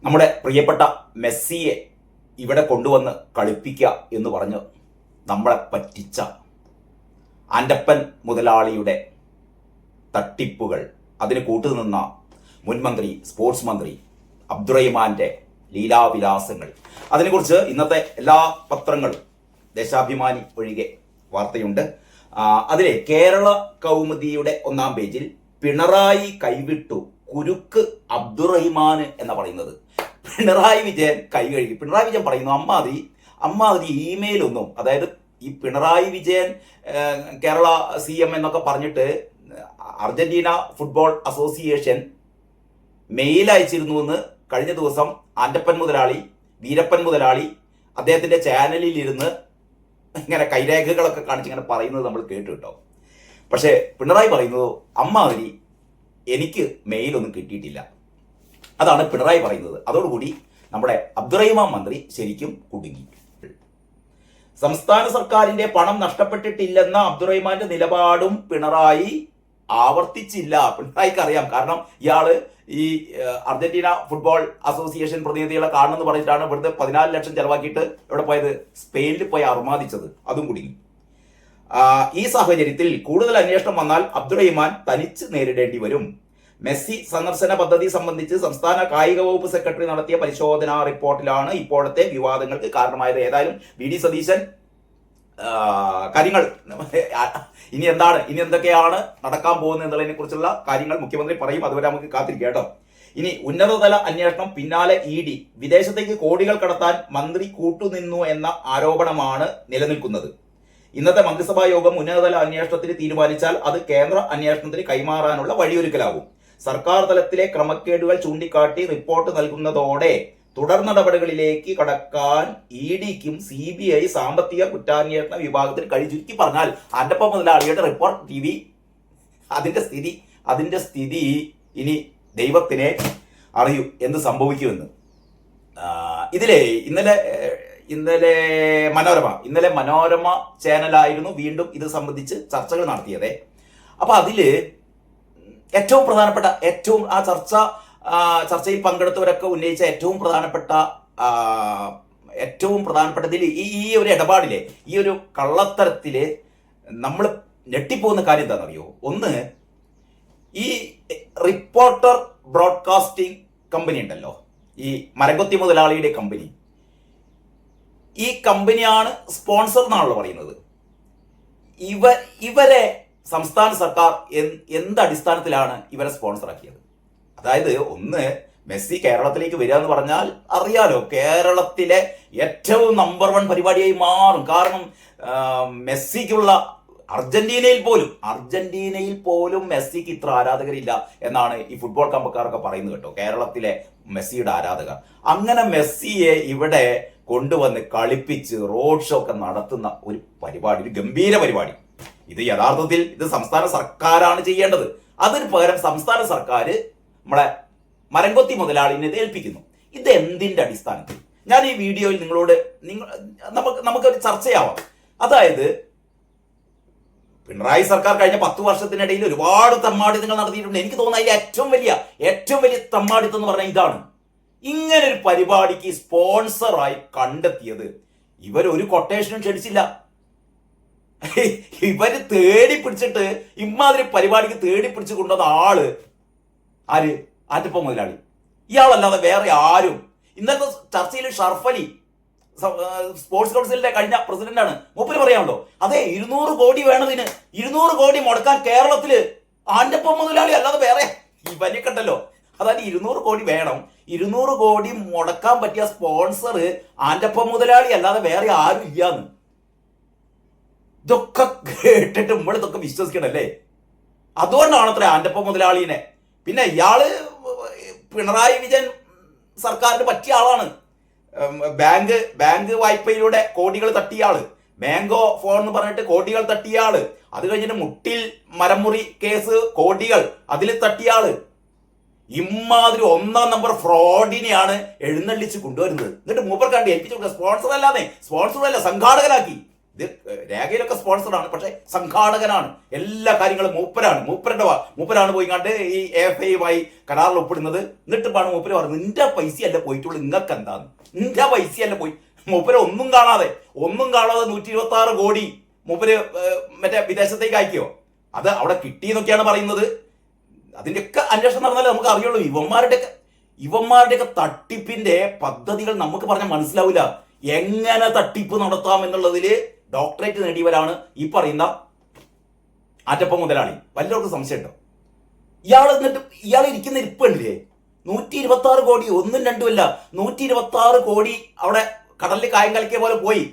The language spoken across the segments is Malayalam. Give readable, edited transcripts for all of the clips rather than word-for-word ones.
നമ്മുടെ പ്രിയപ്പെട്ട മെസ്സിയെ ഇവിടെ കൊണ്ടുവന്ന് കളിപ്പിക്കുക എന്ന് പറഞ്ഞ് നമ്മളെ പറ്റിച്ച ആൻ്റപ്പൻ മുതലാളിയുടെ തട്ടിപ്പുകൾ, അതിന് കൂട്ടുനിന്ന മുൻമന്ത്രി, സ്പോർട്സ് മന്ത്രി അബ്ദുറഹിമാന്റെ ലീലാവിലാസങ്ങൾ, അതിനെക്കുറിച്ച് ഇന്നത്തെ എല്ലാ പത്രങ്ങളും, ദേശാഭിമാനി ഒഴികെ, വാർത്തയുണ്ട്. അതിലെ കേരള കൗമുദിയുടെ 1-ാം പേജിൽ പിണറായി കൈവിട്ടു കുരുക്ക് അബ്ദുറഹിമാന് എന്ന് പറയുന്നത്. പിണറായി വിജയൻ കൈ കഴുകി. പിണറായി വിജയൻ പറയുന്നു അമ്മാതിരി ഇമെയിലൊന്നും, അതായത് ഈ പിണറായി വിജയൻ കേരള CM എന്നൊക്കെ പറഞ്ഞിട്ട് അർജന്റീന ഫുട്ബോൾ അസോസിയേഷൻ മെയിൽ അയച്ചിരുന്നു എന്ന് കഴിഞ്ഞ ദിവസം ആൻ്റപ്പൻ മുതലാളി, വീരപ്പൻ മുതലാളി അദ്ദേഹത്തിന്റെ ചാനലിൽ ഇരുന്ന് ഇങ്ങനെ കൈരേഖകളൊക്കെ കാണിച്ച് ഇങ്ങനെ പറയുന്നത് നമ്മൾ കേട്ടു കേട്ടോ. പക്ഷേ പിണറായി പറയുന്നത് അമ്മാതിരി എനിക്ക് മെയിലൊന്നും കിട്ടിയിട്ടില്ല. അതാണ് പിണറായി പറയുന്നത്. അതോടുകൂടി നമ്മുടെ അബ്ദുറഹിമാൻ മന്ത്രി ശരിക്കും കുടുങ്ങി. സംസ്ഥാന സർക്കാരിന്റെ പണം നഷ്ടപ്പെട്ടിട്ടില്ലെന്ന അബ്ദുറഹിമാന്റെ നിലപാടും പിണറായി ആവർത്തിച്ചില്ല. പിണറായിക്ക് അറിയാം, കാരണം ഇയാള് ഈ അർജന്റീന ഫുട്ബോൾ അസോസിയേഷൻ പ്രതിനിധികളെ കാണണമെന്ന് പറഞ്ഞിട്ടാണ് ഇവിടുത്തെ 14 ലക്ഷം ചെലവാക്കിയിട്ട് എവിടെ പോയത്, സ്പെയിനിൽ പോയി അർമാദിച്ചത്. അതും കുടുങ്ങി. ഈ സാഹചര്യത്തിൽ കൂടുതൽ അന്വേഷണം വന്നാൽ അബ്ദുറഹിമാൻ തനിച്ച് നേരിടേണ്ടി വരും. മെസ്സി സന്ദർശന പദ്ധതി സംബന്ധിച്ച് സംസ്ഥാന കായിക വകുപ്പ് സെക്രട്ടറി നടത്തിയ പരിശോധനാ റിപ്പോർട്ടിലാണ് ഇപ്പോഴത്തെ വിവാദങ്ങൾക്ക് കാരണമായത്. ഏതായാലും VD സതീശൻ കാര്യങ്ങൾ ഇനി എന്തൊക്കെയാണ് നടക്കാൻ പോകുന്നത് എന്നുള്ളതിനെ കുറിച്ചുള്ള കാര്യങ്ങൾ മുഖ്യമന്ത്രി പറയും. അതുവരെ നമുക്ക് കാത്തിരിക്കാം കേട്ടോ. ഇനി ഉന്നതതല അന്വേഷണം, പിന്നാലെ ED. വിദേശത്തേക്ക് കോടികൾ കടത്താൻ മന്ത്രി കൂട്ടുനിന്നു എന്ന ആരോപണമാണ് നിലനിൽക്കുന്നത്. ഇന്നത്തെ മന്ത്രിസഭാ യോഗം ഉന്നതതല അന്വേഷണത്തിന് തീരുമാനിച്ചാൽ അത് കേന്ദ്ര അന്വേഷണത്തിന് കൈമാറാനുള്ള വഴിയൊരുക്കലാകും. സർക്കാർ തലത്തിലെ ക്രമക്കേടുകൾ ചൂണ്ടിക്കാട്ടി റിപ്പോർട്ട് നൽകുന്നതോടെ തുടർ നടപടികളിലേക്ക് കടക്കാൻ EDക്കും CBI സാമ്പത്തിക കുറ്റാന്വേഷണ വിഭാഗത്തിന് കഴിയും. ചുരുക്കി പറഞ്ഞാൽ ആൻ്റപ്പൻ മുതലാളിയുടെ റിപ്പോർട്ട് TV അതിന്റെ സ്ഥിതി ഇനി ദൈവത്തിനെ അറിയൂ എന്ത് സംഭവിക്കുമെന്ന്. ഇതിലെ ഇന്നലെ മനോരമ ചാനലായിരുന്നു വീണ്ടും ഇത് സംബന്ധിച്ച് ചർച്ചകൾ നടത്തിയത്. അപ്പൊ അതില് ഏറ്റവും പ്രധാനപ്പെട്ട ആ ചർച്ചയിൽ പങ്കെടുത്തവരൊക്കെ ഉന്നയിച്ച ഏറ്റവും പ്രധാനപ്പെട്ടതിൽ ഈ ഒരു ഇടപാടിലെ, ഈ ഒരു കള്ളത്തരത്തില് നമ്മൾ ഞെട്ടിപ്പോകുന്ന കാര്യം എന്താണെന്നറിയോ? ഒന്ന്, ഈ റിപ്പോർട്ടർ ബ്രോഡ്കാസ്റ്റിംഗ് കമ്പനി ഉണ്ടല്ലോ, ഈ മരംകൊത്തി മുതലാളിയുടെ കമ്പനി, ഈ കമ്പനിയാണ് സ്പോൺസർ എന്നാണല്ലോ പറയുന്നത്. ഇവരെ സംസ്ഥാന സർക്കാർ എന്ത് അടിസ്ഥാനത്തിലാണ് ഇവരെ സ്പോൺസർ ആക്കിയത്? അതായത് ഒന്ന്, മെസ്സി കേരളത്തിലേക്ക് വരിക എന്ന് പറഞ്ഞാൽ അറിയാലോ, കേരളത്തിലെ ഏറ്റവും നമ്പർ 1 പരിപാടിയായി മാറും. കാരണം മെസ്സിക്കുള്ള അർജന്റീനയിൽ പോലും മെസ്സിക്ക് ഇത്ര ആരാധകരില്ല എന്നാണ് ഈ ഫുട്ബോൾ കമ്പക്കാരൊക്കെ പറയുന്നത് കേട്ടോ, കേരളത്തിലെ മെസ്സിയുടെ ആരാധകർ. അങ്ങനെ മെസ്സിയെ ഇവിടെ കൊണ്ടുവന്ന് കളിപ്പിച്ച് റോഡ് ഷോ ഒക്കെ നടത്തുന്ന ഒരു പരിപാടി, ഒരു ഗംഭീര പരിപാടി. ഇത് യഥാർത്ഥത്തിൽ ഇത് സംസ്ഥാന സർക്കാരാണ് ചെയ്യേണ്ടത്. അതിന് പകരം സംസ്ഥാന സർക്കാർ നമ്മളെ മരംകൊത്തി മുതലാളിനെ ഏൽപ്പിക്കുന്നു. ഇത് എന്തിന്റെ അടിസ്ഥാനത്തിൽ? ഞാൻ ഈ വീഡിയോയിൽ നമുക്കൊരു ചർച്ചയാവാം. അതായത് പിണറായി സർക്കാർ കഴിഞ്ഞ 10 വർഷത്തിനിടയിൽ ഒരുപാട് തമ്മാടിത്തങ്ങൾ നടത്തിയിട്ടുണ്ട്. എനിക്ക് തോന്നുന്ന അതിൽ ഏറ്റവും വലിയ തമ്മാടിത്തം എന്ന് പറഞ്ഞാൽ ഇതാണ്. ഇങ്ങനൊരു പരിപാടിക്ക് സ്പോൺസറായി കണ്ടെത്തിയത് ഇവരൊരു കൊട്ടേഷനും ക്ഷണിച്ചില്ല. ഇവര് തേടി പിടിച്ചിട്ട് ഇമാതിരി പരിപാടിക്ക് തേടി പിടിച്ച് കൊണ്ടുവന്ന ആര് ആൻ്റപ്പൻ മുതലാളി. ഇയാളല്ലാതെ വേറെ ആരും. ഇന്നത്തെ ചർച്ചയിൽ ഷർഫ് അലി, സ്പോർട്സ് കൗൺസിലിന്റെ കഴിഞ്ഞ പ്രസിഡന്റാണ്, മൂപ്പര് പറയാമല്ലോ, അതെ 200 കോടി വേണതിന്, 200 കോടി മുടക്കാൻ കേരളത്തില് ആൻ്റപ്പൻ മുതലാളി അല്ലാതെ വേറെ ഇവനെ കണ്ടല്ലോ. അതായത് 200 കോടി വേണം, 200 കോടി മുടക്കാൻ പറ്റിയ സ്പോൺസർ ആൻ്റപ്പൻ മുതലാളി അല്ലാതെ വേറെ ആരും ഇല്ലാന്ന്. ഇതൊക്കെ കേട്ടിട്ട് നമ്മളിതൊക്കെ വിശ്വസിക്കണല്ലേ? അതുകൊണ്ടാണ് അത്ര ആൻ്റപ്പൻ മുതലാളിനെ. പിന്നെ ഇയാള് പിണറായി വിജയൻ സർക്കാരിന് പറ്റിയ ആളാണ്. ബാങ്ക് വായ്പയിലൂടെ കോടികൾ തട്ടിയ ആള്, മാംഗോ ഫോൺ എന്ന് പറഞ്ഞിട്ട് കോടികൾ തട്ടിയ ആള്, അത് കഴിഞ്ഞിട്ട് മുട്ടിൽ മരമുറി കേസ് കോടികൾ അതിൽ തട്ടിയ ആള്. ഇമാതിരി 1-ാം നമ്പർ ഫ്രോഡിനെയാണ് എഴുന്നള്ളിച്ച് കൊണ്ടുവരുന്നത്. എന്നിട്ട് മൂപ്പർക്കാണ്ട് ഏൽപ്പിച്ചു കൊടുക്കുക. സ്പോൺസർ അല്ലാതെ സംഘാടകനാക്കി. ഇത് രേഖയിലൊക്കെ സ്പോൺസറാണ്, പക്ഷെ സംഘാടകനാണ്. എല്ലാ കാര്യങ്ങളും മൂപ്പരാണ് പോയി കണ്ട് ഈ AFI കരാറിൽ ഒപ്പിടുന്നത്. എന്നിട്ടിപ്പാണ് മൂപ്പര് പറഞ്ഞത് നിന്റെ പൈസയല്ല പോയിട്ടുള്ളൂ, നിങ്ങൾക്ക് എന്താന്ന്, നിന്റെ പൈസയല്ല പോയി. മൂപ്പര് ഒന്നും കാണാതെ 126 കോടി മൂപ്പര് മറ്റേ വിദേശത്തേക്ക് അയക്കോ? അത് അവിടെ കിട്ടിയെന്നൊക്കെയാണ് പറയുന്നത്. അതിൻ്റെയൊക്കെ അന്വേഷണം നടന്നാലേ നമുക്ക് അറിയുള്ളൂ. ഇവന്മാരുടെയൊക്കെ തട്ടിപ്പിന്റെ പദ്ധതികൾ നമുക്ക് പറഞ്ഞാൽ മനസ്സിലാവില്ല. എങ്ങനെ തട്ടിപ്പ് നടത്താം എന്നുള്ളതിൽ ഡോക്ടറേറ്റ് നേടിയവരാണ് ഈ പറയുന്ന ആറ്റപ്പ മുതലാളി. വല്ലവർക്കും സംശയമുണ്ടോ? ഇയാൾ ഇരിക്കുന്ന ഇരിപ്പുണ്ടല്ലേ, 126 കോടി, ഒന്നും രണ്ടുമല്ല, 126 കോടി അവിടെ കടലിൽ കായം കലക്കിയ പോലെ പോയി.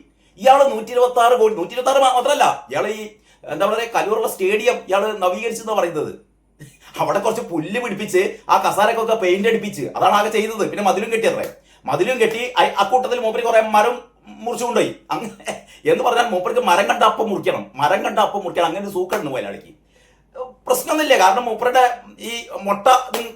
ഇയാള് 126 കോടി, 126 മാത്രമല്ല, ഇയാൾ ഈ എന്താ പറയുക കലൂറുള്ള സ്റ്റേഡിയം ഇയാൾ നവീകരിച്ചെന്ന് പറയുന്നത്. അവിടെ കുറച്ച് പുല്ല് പിടിപ്പിച്ച് ആ കസാരക്കൊക്കെ പെയിന്റ് അടിപ്പിച്ച് അതാണ് ആകെ ചെയ്തത്. പിന്നെ മതിലും കെട്ടിയത്രേ, മതിലും കെട്ടി അക്കൂട്ടത്തിൽ മൂപ്പര് കുറെ മരം മുറിച്ചു കൊണ്ടുപോയി. അങ്ങനെ എന്ന് പറഞ്ഞാൽ മൂപ്പർക്ക് മരം കണ്ട അപ്പം മുറിക്കണം, അങ്ങനെ ഒരു സൂക്കണ്ട് മുതലാളിക്ക്. പ്രശ്നമൊന്നുമില്ല, കാരണം മൂപ്പരുടെ ഈ മുട്ട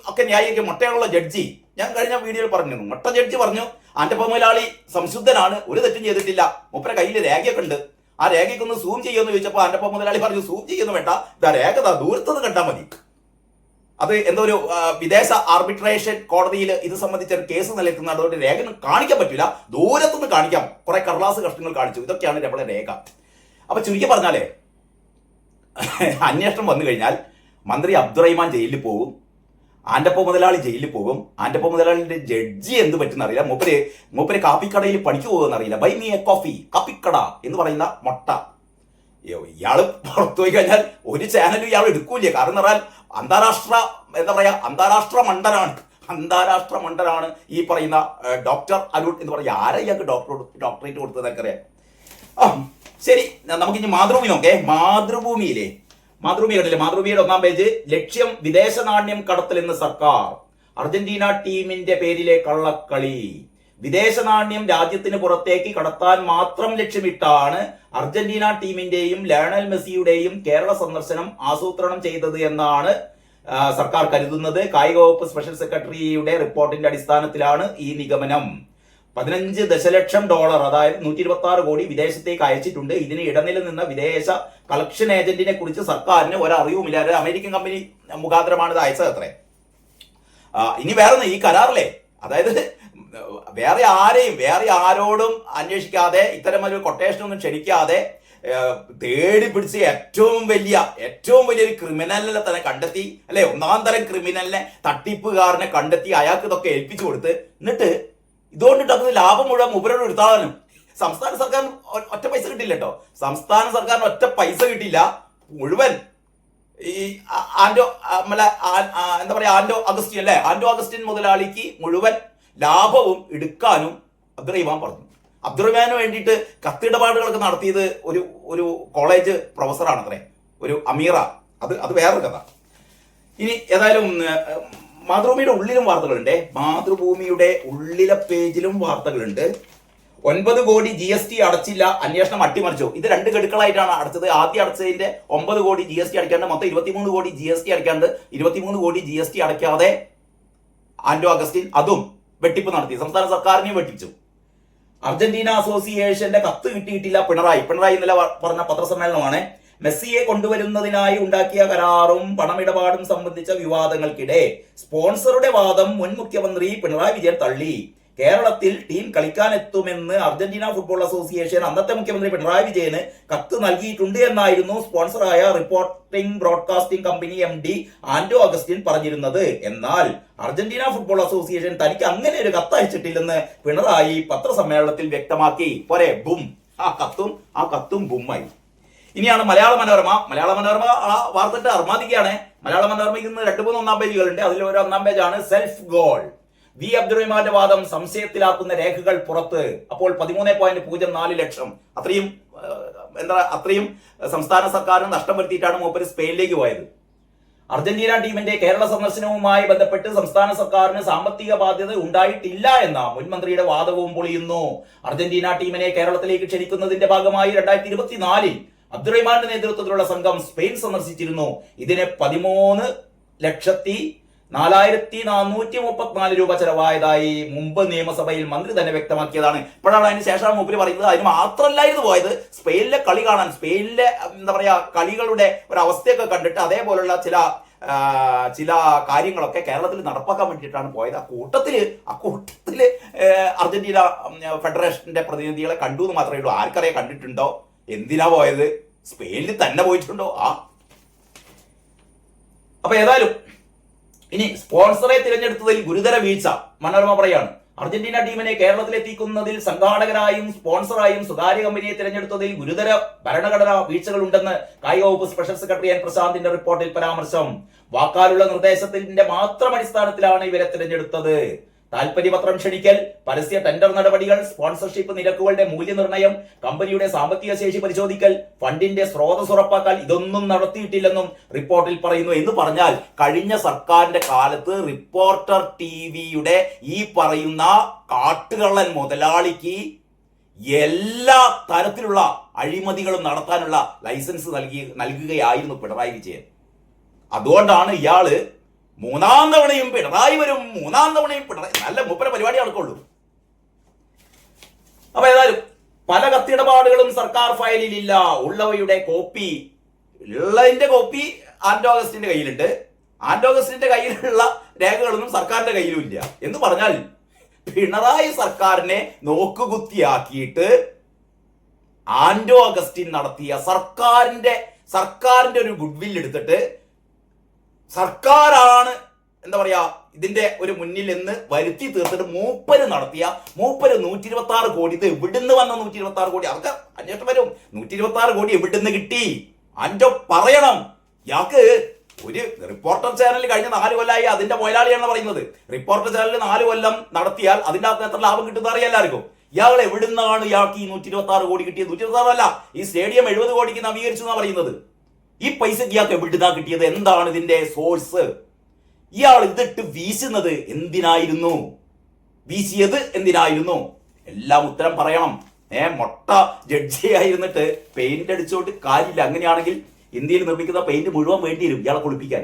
ഒക്കെ ന്യായീകരിക്കും. മുട്ടയുള്ള ജഡ്ജി ഞാൻ കഴിഞ്ഞ വീഡിയോയിൽ പറഞ്ഞിരുന്നു. മുട്ട ജഡ്ജി പറഞ്ഞു ആന്റപ്പ മുതലാളി സംശുദ്ധനാണ്, ഒരു തെറ്റും ചെയ്തിട്ടില്ല, മൂപ്പരുടെ കയ്യിൽ രേഖയൊക്കെ ഉണ്ട്, ആ രേഖയ്ക്കൊന്ന് സൂം ചെയ്യുമെന്ന് ചോദിച്ചപ്പോൾ ആന്റപ്പ മുതലാളി പറഞ്ഞു സൂം ചെയ്യുന്നു വേണ്ട, ഇതാ രേഖ ദൂരത്തുനിന്ന് കണ്ടാൽ മതി. അത് എന്തോ ഒരു വിദേശ ആർബിട്രേഷൻ കോടതിയിൽ ഇത് സംബന്ധിച്ച ഒരു കേസ് നിലനിൽക്കുന്ന അതുകൊണ്ട് രേഖ കാണിക്കാൻ പറ്റില്ല, ദൂരത്തുനിന്ന് കാണിക്കാം, കുറെ കടലാസ് കഷ്ണങ്ങൾ കാണിച്ചു. ഇതൊക്കെയാണ് നമ്മുടെ രേഖ. അപ്പൊ ചുരുക്കി പറഞ്ഞാലേ അന്വേഷണം വന്നു കഴിഞ്ഞാൽ മന്ത്രി അബ്ദുറഹിമാൻ ജയിലിൽ പോകും, ആന്റപ്പ മുതലാളി ജയിലിൽ പോകും. ആന്റപ്പ മുതലാളിന്റെ ജഡ്ജി എന്ത് പറ്റുന്ന അറിയില്ല. മൂപ്പര് കാപ്പിക്കടയിൽ പണിക്ക് പോകുമെന്ന് അറിയില്ല. ബൈ മീ എ കോഫി, കാപ്പിക്കട എന്ന് പറയുന്ന മുട്ട. ഇയാള് പുറത്തു പോയി കഴിഞ്ഞാൽ ഒരു ചാനലും ഇയാൾ എടുക്കൂല. കാരണം എന്ന് പറഞ്ഞാൽ അന്താരാഷ്ട്ര മണ്ടനാണ് ഈ പറയുന്ന ഡോക്ടർ അരുൺ എന്ന് പറയുക. ആരാ ഇയാൾക്ക് ഡോക്ടറേറ്റ് കൊടുത്തതൊക്കെ അറിയാം. ശരി, നമുക്കിനി മാതൃഭൂമി നോക്കേ. മാതൃഭൂമി കണ്ടില്ലേ? മാതൃഭൂമിയുടെ 1-ാം പേജ്, ലക്ഷ്യം വിദേശ നാണ്യം കടത്തലെന്ന് സർക്കാർ, അർജന്റീന ടീമിന്റെ പേരിലെ കള്ളക്കളി. വിദേശ നാണ്യം രാജ്യത്തിന് പുറത്തേക്ക് കടത്താൻ മാത്രം ലക്ഷ്യമിട്ടാണ് അർജന്റീന ടീമിന്റെയും ലയണൽ മെസ്സിയുടെയും കേരള സന്ദർശനം ആസൂത്രണം ചെയ്തത് എന്നാണ് സർക്കാർ കരുതുന്നത്. കായിക വകുപ്പ് സ്പെഷ്യൽ സെക്രട്ടറിയുടെ റിപ്പോർട്ടിന്റെ അടിസ്ഥാനത്തിലാണ് ഈ നിഗമനം. 15 ദശലക്ഷം ഡോളർ, അതായത് 126 കോടി വിദേശത്തേക്ക് അയച്ചിട്ടുണ്ട്. ഇതിന് ഇടനില നിന്ന വിദേശ കളക്ഷൻ ഏജന്റിനെ കുറിച്ച് സർക്കാരിന് ഒരറിവുമില്ല. അമേരിക്കൻ കമ്പനി മുഖാന്തരമാണ് ഇത് അയച്ചത് അത്രേ. ഇനി വേറെ ഈ കരാറിലെ, അതായത് വേറെ ആരോടും അന്വേഷിക്കാതെ ഇത്തരമൊരു കൊട്ടേഷനൊന്നും ക്ഷണിക്കാതെ തേടി പിടിച്ച് ഏറ്റവും വലിയൊരു ക്രിമിനലിനെ തന്നെ കണ്ടെത്തി, അല്ലെ, 1-ാം തരം ക്രിമിനലിനെ, തട്ടിപ്പുകാരനെ കണ്ടെത്തി അയാൾക്ക് ഇതൊക്കെ ഏൽപ്പിച്ചു കൊടുത്ത്, എന്നിട്ട് ഇതുകൊണ്ടിട്ട് ലാഭം മുഴുവൻ മുപ്പരോട് എടുത്താലും സംസ്ഥാന സർക്കാരിന് ഒറ്റ പൈസ കിട്ടില്ല കേട്ടോ. സംസ്ഥാന സർക്കാരിന് ഒറ്റ പൈസ കിട്ടില്ല. മുഴുവൻ ഈ ആന്റോ അഗസ്റ്റിൻ മുതലാളിക്ക് മുഴുവൻ ലാഭവും എടുക്കാനും അബ്ദുറഹിമാൻ പറഞ്ഞു. അബ്ദുറഹിമാന് വേണ്ടിയിട്ട് കത്തിടപാടുകളൊക്കെ നടത്തിയത് ഒരു കോളേജ് പ്രൊഫസറാണ് അത്രേ, ഒരു അമീറ. അത് വേറൊരു കഥ. ഇനി ഏതായാലും മാതൃഭൂമിയുടെ ഉള്ളിലും വാർത്തകളുണ്ട്. മാതൃഭൂമിയുടെ ഉള്ളിലെ പേജിലും വാർത്തകളുണ്ട്. 9 കോടി GST അടച്ചില്ല, അന്വേഷണം അട്ടിമറിച്ചു. ഇത് 2 ഗഡുക്കളായിട്ടാണ് അടച്ചത്. ആദ്യം അടച്ചതിന്റെ 9 കോടി GST അടയ്ക്കാണ്ട് മൊത്തം 23 കോടി GST അടയ്ക്കാണ്ട് 23 കോടി GST അടയ്ക്കാതെ ആന്റോ അഗസ്റ്റിൻ അതും വെട്ടിപ്പ് നടത്തി. സംസ്ഥാന സർക്കാരിനെയും വെട്ടിച്ചു. അർജന്റീന അസോസിയേഷന്റെ കത്ത് കിട്ടിയിട്ടില്ല പിണറായി ഇന്നലെ പറഞ്ഞ പത്രസമ്മേളനമാണ്. മെസ്സിയെ കൊണ്ടുവരുന്നതിനായി ഉണ്ടാക്കിയ കരാറും പണമിടപാടും സംബന്ധിച്ച വിവാദങ്ങൾക്കിടെ സ്പോൺസറുടെ വാദം മുൻ മുഖ്യമന്ത്രി പിണറായി വിജയൻ തള്ളി. കേരളത്തിൽ ടീം കളിക്കാനെത്തുമെന്ന് അർജന്റീന ഫുട്ബോൾ അസോസിയേഷൻ അന്നത്തെ മുഖ്യമന്ത്രി പിണറായി വിജയന് കത്ത് നൽകിയിട്ടുണ്ട് എന്നായിരുന്നു സ്പോൺസറായ reporting broadcasting company MD Anto Augustine പറഞ്ഞിരുന്നത്. എന്നാൽ അർജന്റീന ഫുട്ബോൾ അസോസിയേഷൻ തനിക്ക് അങ്ങനെ ഒരു കത്ത് അയച്ചിട്ടില്ലെന്ന് പിണറായി പത്രസമ്മേളനത്തിൽ വ്യക്തമാക്കി. പോരെ, ബും, ആ കത്തും ബുമ്മായി. ഇനിയാണ് മലയാള മനോരമ ആ വാർത്തയുടെ അർമാദിക്കുകയാണ്. മലയാള മനോരമയ്ക്ക് ഇന്ന് 2-3 1-ാം പേജുകളുണ്ട്. അതിൽ ഒരു 1-ാം പേജാണ് സെൽഫ് ഗോൾ. വി അബ്ദുറഹിമാന്റെ വാദം സംശയത്തിലാക്കുന്ന രേഖകൾ പുറത്ത്. അപ്പോൾ 13.04 ലക്ഷം, അത്രയും സംസ്ഥാന സർക്കാരിന് നഷ്ടം വരുത്തിയിട്ടാണ് മൂപ്പര് സ്പെയിനിലേക്ക് പോയത്. അർജന്റീന ടീമിന്റെ കേരള സന്ദർശനവുമായി ബന്ധപ്പെട്ട് സംസ്ഥാന സർക്കാരിന് സാമ്പത്തിക ബാധ്യത ഉണ്ടായിട്ടില്ല എന്ന മുൻമന്ത്രിയുടെ വാദവും പൊളിയുന്നു. അർജന്റീന ടീമിനെ കേരളത്തിലേക്ക് ക്ഷണിക്കുന്നതിന്റെ ഭാഗമായി 2024 അബ്ദുറഹിമാന്റെ നേതൃത്വത്തിലുള്ള സംഘം സ്പെയിൻ സന്ദർശിച്ചിരുന്നു. ഇതിന് 13,40,000 4434 രൂപ ചെലവായതായി മുമ്പ് നിയമസഭയിൽ മന്ത്രി തന്നെ വ്യക്തമാക്കിയതാണ്. ഇപ്പോഴാണ് അതിന് ശേഷം മൂപ്പര് പറയുന്നത് അതിന് മാത്രമല്ലായിരുന്നു പോയത്, സ്പെയിനിലെ കളി കാണാൻ, സ്പെയിനിലെ എന്താ പറയാ കളികളുടെ ഒരു അവസ്ഥയൊക്കെ കണ്ടിട്ട് അതേപോലുള്ള ചില കാര്യങ്ങളൊക്കെ കേരളത്തിൽ നടപ്പാക്കാൻ വേണ്ടിയിട്ടാണ് പോയത്. അക്കൂട്ടത്തില് അർജന്റീന ഫെഡറേഷന്റെ പ്രതിനിധികളെ കണ്ടു എന്ന് മാത്രമേ ഉള്ളൂ. ആർക്കറിയാം കണ്ടിട്ടുണ്ടോ, എന്തിനാ പോയത്, സ്പെയിനിൽ തന്നെ പോയിട്ടുണ്ടോ? അപ്പൊ ഏതായാലും ഇനി സ്പോൺസറെ തിരഞ്ഞെടുത്തതിൽ ഗുരുതര വീഴ്ച മനോരമ പറയാണ്. അർജന്റീന ടീമിനെ കേരളത്തിലെത്തിക്കുന്നതിൽ സംഘാടകരായും സ്പോൺസറായും സ്വകാര്യ കമ്പനിയെ തിരഞ്ഞെടുത്തതിൽ ഗുരുതര ഭരണഘടനാ വീഴ്ചകൾ ഉണ്ടെന്ന് കായിക വകുപ്പ് സ്പെഷ്യൽ സെക്രട്ടറി എൻ പ്രശാന്തിന്റെ റിപ്പോർട്ടിൽ പരാമർശം. വാക്കാലുള്ള നിർദ്ദേശത്തിന്റെ മാത്രം അടിസ്ഥാനത്തിലാണ് ഇവരെ തിരഞ്ഞെടുത്തത്. താൽപര്യപത്രം ക്ഷണിക്കൽ, പരസ്യ ടെൻഡർ നടപടികൾ, സ്പോൺസർഷിപ്പ് നിരക്കുകളുടെ മൂല്യനിർണ്ണയം, കമ്പനിയുടെ സാമ്പത്തിക ശേഷി പരിശോധിക്കൽ, ഫണ്ടിന്റെ സ്രോതസ് ഉറപ്പാക്കൽ, ഇതൊന്നും നടത്തിയിട്ടില്ലെന്നും റിപ്പോർട്ടിൽ പറയുന്നു. എന്ന് പറഞ്ഞാൽ കഴിഞ്ഞ സർക്കാരിന്റെ കാലത്ത് റിപ്പോർട്ടർ ടിവിയുടെ ഈ പറയുന്ന കാട്ടുകള്ളൻ മുതലാളിക്ക് എല്ലാ തരത്തിലുള്ള അഴിമതികളും നടത്താനുള്ള ലൈസൻസ് നൽകുകയായിരുന്നു പിണറായി വിജയൻ. അതുകൊണ്ടാണ് ഇയാള് മൂന്നാം തവണയും പിണറായി വരും, മൂന്നാം തവണയും പിണറായി, നല്ല മൂപ്പര പരിപാടി നടക്കുള്ളൂ. അപ്പൊ ഏതായാലും പല കത്തിടപാടുകളും സർക്കാർ ഫയലിൽ ഇല്ല. ഉള്ളതിന്റെ കോപ്പി ആന്റോ അഗസ്റ്റിന്റെ കയ്യിലുണ്ട്. ആന്റോ അഗസ്റ്റിന്റെ കയ്യിലുള്ള രേഖകളൊന്നും സർക്കാരിന്റെ കയ്യിലും ഇല്ല. എന്ന് പറഞ്ഞാൽ പിണറായി സർക്കാരിനെ നോക്കുകുത്തിയാക്കിയിട്ട് ആന്റോ അഗസ്റ്റിൻ നടത്തിയ സർക്കാരിന്റെ ഒരു ഗുഡ്വിൽ എടുത്തിട്ട് സർക്കാരാണ് എന്താ പറയാ ഇതിന്റെ ഒരു മുന്നിൽ എന്ന് വരുത്തി തീർത്തിട്ട് മൂപ്പര് 126 കോടി. ഇത് എവിടുന്ന് വന്ന 126 കോടി? അതൊക്കെ അന്വേഷണം വരും. 126 കോടി എവിടുന്ന് കിട്ടി? അന്റോ പറയണം. ഇയാൾക്ക് ഒരു റിപ്പോർട്ടർ ചാനൽ കഴിഞ്ഞ 4 കൊല്ലമായി അതിന്റെ മുതലാളിയാണ് പറയുന്നത്. റിപ്പോർട്ടർ ചാനൽ 4 കൊല്ലം നടത്തിയാൽ അതിന്റെ അകത്ത് എത്ര ലാഭം കിട്ടുന്ന അറിയാം എല്ലാവർക്കും. ഇയാൾ എവിടുന്നാണ് ഇയാൾക്ക് ഈ 126 കോടി കിട്ടിയത്? 126 അല്ല, ഈ സ്റ്റേഡിയം 70 കോടിക്ക് നവീകരിച്ചു എന്നാണ് പറയുന്നത്. ഈ പൈസക്ക് ഇയാൾക്ക് എവിടുന്നാ കിട്ടിയത്? എന്താണ് ഇതിന്റെ സോഴ്സ്? ഇയാൾ ഇതിട്ട് വീശിയത് എന്തിനായിരുന്നു? എല്ലാം ഉത്തരം പറയണം. മൊട്ട ജഡ്ജിയായിരുന്നിട്ട് പെയിന്റ് അടിച്ചോട്ട് കാര്യമില്ല. അങ്ങനെയാണെങ്കിൽ ഇന്ത്യയിൽ നിർമ്മിക്കുന്ന പെയിന്റ് മുഴുവൻ വേണ്ടി വരും ഇയാളെ കുളിപ്പിക്കാൻ.